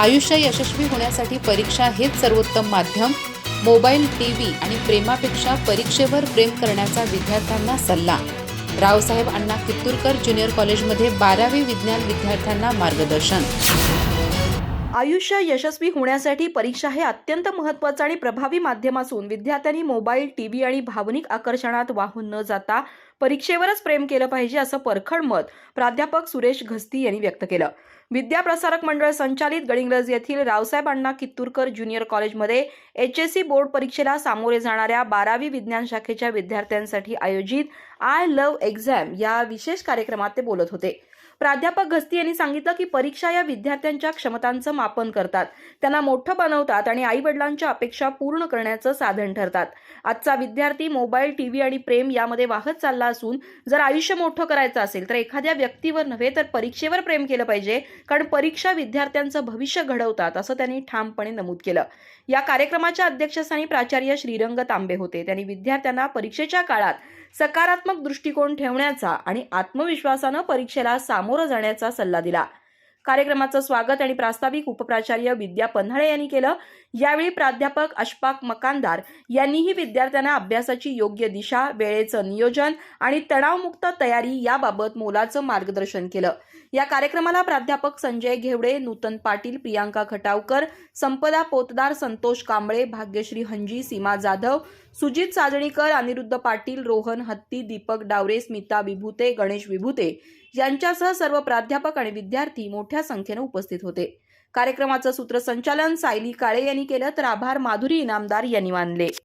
आयुष्य यशस्वी होण्यासाठी परीक्षा हेच सर्वोत्तम माध्यम. मोबाईल, टीव्ही आणि प्रेमापेक्षा परीक्षेवर प्रेम करण्याचा विद्यार्थ्यांना सल्ला. रावसाहेब अण्णा कित्तूरकर ज्युनियर कॉलेजमध्ये 12वी विज्ञान विद्यार्थ्यांना मार्गदर्शन. आयुष्य यशस्वी होण्यासाठी परीक्षा हे अत्यंत महत्त्वाचं आणि प्रभावी माध्यम असून विद्यार्थ्यांनी मोबाईल, टीव्ही आणि भावनिक आकर्षणात वाहून न जाता परीक्षेवरच प्रेम केलं पाहिजे असं परखड मत प्राध्यापक सुरेश घस्ती यांनी व्यक्त केलं. विद्या प्रसारक मंडळ संचालित गडिंग्लज येथील रावसाहेब अण्णा कित्तूरकर ज्युनियर कॉलेजमध्ये HSC बोर्ड परीक्षेला सामोरे जाणाऱ्या 12वी विज्ञान शाखेच्या विद्यार्थ्यांसाठी आयोजित आय लव्ह एक्झाम या विशेष कार्यक्रमात ते बोलत होते. प्राध्यापक घस्ती यांनी सांगितलं की परीक्षा या विद्यार्थ्यांच्या क्षमतांचं मापन करतात, त्यांना मोठं बनवतात आणि आई-वडिलांच्या अपेक्षा पूर्ण करण्याचं साधन ठरतात. आजचा विद्यार्थी मोबाईल, टीव्ही आणि प्रेम यामध्ये वाहत चालला असून जर आयुष्य मोठं करायचं असेल तर एखाद्या व्यक्तीवर नव्हे तर परीक्षेवर प्रेम केलं पाहिजे, कारण परीक्षा विद्यार्थ्यांचं भविष्य घडवतात असं त्यांनी ठामपणे नमूद केलं. या कार्यक्रमाच्या अध्यक्षस्थानी प्राचार्य श्रीरंग तांबे होते. त्यांनी विद्यार्थ्यांना परीक्षेच्या काळात सकारात्मक दृष्टिकोन ठेवण्याचा आणि आत्मविश्वासानं परीक्षेला सामोरं जाण्याचा सल्ला दिला. कार्यक्रमाचं स्वागत आणि प्रास्ताविक उपप्राचार्य विद्या पन्हाळे यांनी केलं. यावेळी प्राध्यापक अशफाक मकानदार यांनीही विद्यार्थ्यांना अभ्यासाची योग्य दिशा, वेळेचं नियोजन आणि तणावमुक्त तयारी याबाबत मोलाचं मार्गदर्शन केलं. या कार्यक्रमाला प्राध्यापक संजय घेवडे, नूतन पाटील, प्रियांका खटावकर, संपदा पोतदार, संतोष कांबळे, भाग्यश्री हंजी, सीमा जाधव, सुजित साजणीकर, अनिरुद्ध पाटील, रोहन हत्ती, दीपक डावरे, स्मिता विभूते, गणेश विभूते यांच्यासह सर्व प्राध्यापक आणि विद्यार्थी मोठ्या संख्येने उपस्थित होते. कार्यक्रमाचं सूत्रसंचालन सायली काळे यांनी केलं तर आभार माधुरी इनामदार यांनी मानले.